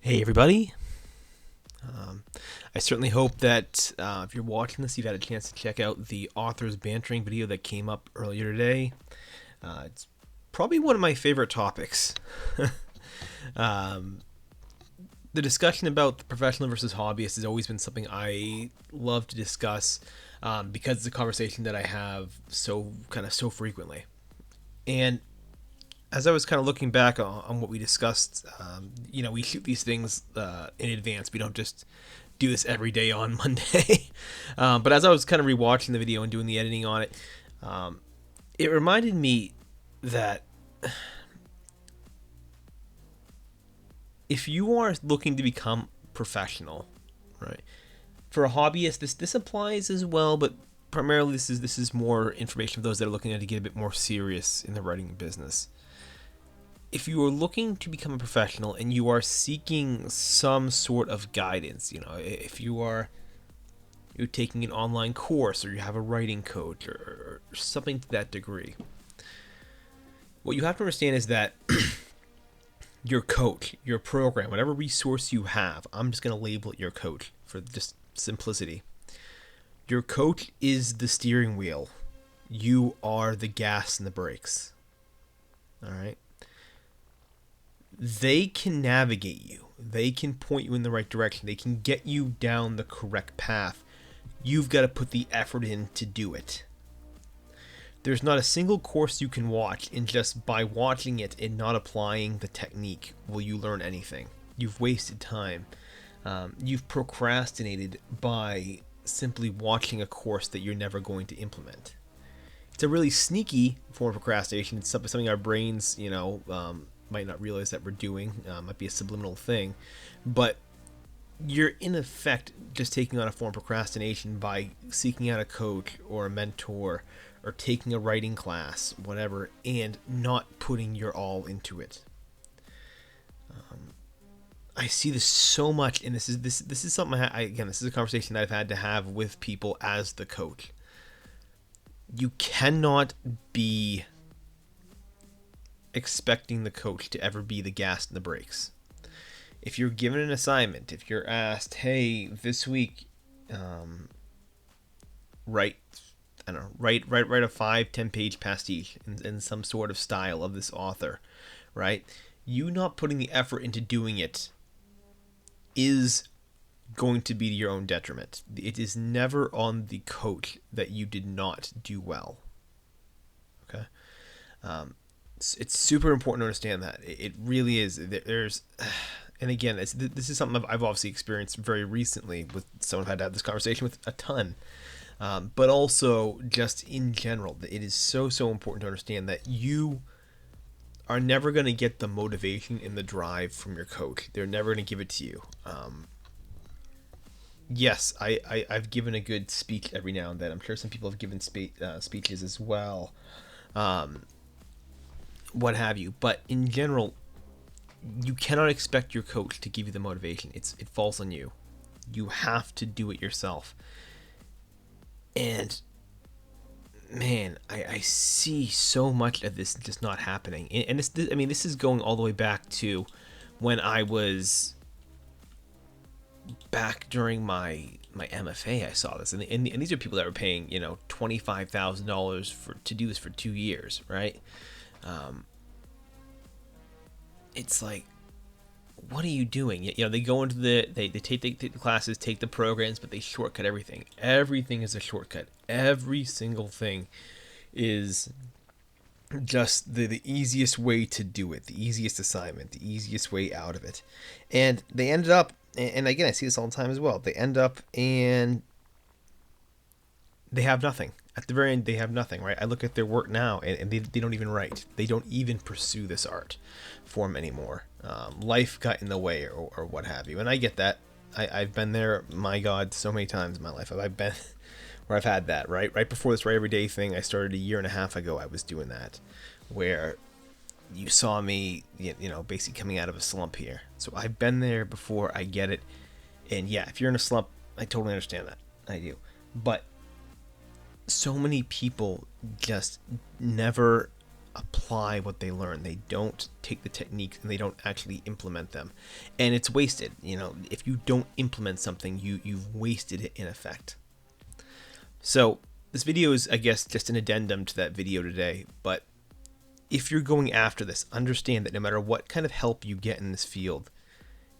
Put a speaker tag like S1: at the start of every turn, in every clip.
S1: Hey everybody. Um, I certainly hope that if you're watching this, you've had a chance to check out the author's bantering video that came up earlier today. It's probably one of my favorite topics. um, the discussion about the professional versus hobbyist has always been something I love to discuss because it's a conversation that I have so frequently. And as I was kind of looking back on what we discussed, we shoot these things in advance. We don't just do this every day on Monday. But as I was kind of rewatching the video and doing the editing on it, it reminded me that if you are looking to become professional, right? For a hobbyist, this applies as well, but primarily this is more information for those that are looking to get a bit more serious in the writing business. If you are looking to become a professional and you are seeking some sort of guidance, if you're taking an online course or you have a writing coach or something to that degree, what you have to understand is that your coach, your program, whatever resource you have, I'm just going to label it your coach for just simplicity. Your coach is the steering wheel. You are the gas and the brakes. All right? They can navigate you. They can point you in the right direction. They can get you down the correct path. You've got to put the effort in to do it. There's not a single course you can watch, and just by watching it and not applying the technique will you learn anything. You've wasted time. You've procrastinated by simply watching a course that you're never going to implement. It's a really sneaky form of procrastination. It's something our brains, might not realize that we're doing. Might be a subliminal thing, but you're in effect just taking on a form of procrastination by seeking out a coach or a mentor or taking a writing class, whatever, and not putting your all into it. I see this so much, and this is something this is a conversation that I've had to have with people as the coach. You cannot be expecting the coach to ever be the gas and the brakes. If you're given an assignment, if you're asked, hey, this week, write a 5-10 page pastiche in some sort of style of this author, right? You not putting the effort into doing it is going to be to your own detriment. It is never on the coach that you did not do well. Okay? It's super important to understand that. It really is. There's, and again, this is something I've obviously experienced very recently with someone I've had to have this conversation with a ton. But also just in general, it is so important to understand that you are never going to get the motivation and the drive from your coach. They're never going to give it to you. Yes, I've given a good speech every now and then. I'm sure some people have given speeches as well. What have you. But in general, you cannot expect your coach to give you the motivation. It falls on you. You have to do it yourself. And man, I see so much of this just not happening. And this is going all the way back to when I was back during my MFA. I saw this, and these are people that were paying $25,000 to do this for 2 years, right? It's like, what are you doing? They go into they take the classes, take the programs, but they shortcut everything. Everything is a shortcut. Every single thing is just the easiest way to do it, the easiest assignment, the easiest way out of it. And they ended up, and again, I see this all the time as well. They end up and they have nothing. At the very end, they have nothing, right? I look at their work now, and they don't even write. They don't even pursue this art form anymore. Life got in the way or what have you. And I get that. I've been there, my God, so many times in my life. I've been where I've had that, right? Right before this Write Every Day thing, I started a year and a half ago. I was doing that, where you saw me, basically coming out of a slump here. So I've been there before. I get it. And yeah, if you're in a slump, I totally understand that. I do. But so many people just never apply what they learn. They don't take the techniques and they don't actually implement them. And it's wasted. If you don't implement something, you've wasted it in effect. So this video is, I guess, just an addendum to that video today. But if you're going after this, understand that no matter what kind of help you get in this field,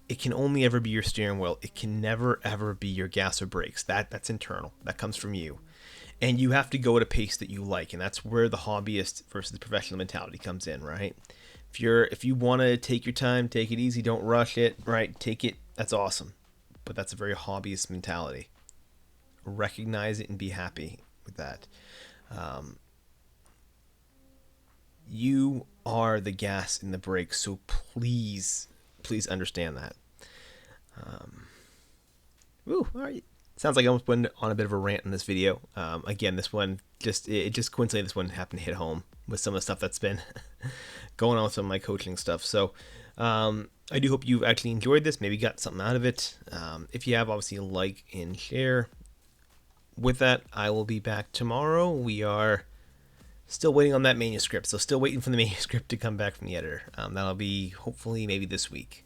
S1: it can only ever be your steering wheel. It can never, ever be your gas or brakes. That's internal. That comes from you. And you have to go at a pace that you like. And that's where the hobbyist versus the professional mentality comes in, right? If you want to take your time, take it easy, don't rush it, right? Take it. That's awesome. But that's a very hobbyist mentality. Recognize it and be happy with that. You are the gas and the brakes, so please understand that. All right. Sounds like I almost went on a bit of a rant in this video. Again, this one just coincidentally, this one happened to hit home with some of the stuff that's been going on with some of my coaching stuff. So I do hope you've actually enjoyed this, maybe got something out of it. If you have, obviously like and share. With that, I will be back tomorrow. We are still waiting on that manuscript, so still waiting for the manuscript to come back from the editor. That'll be hopefully maybe this week.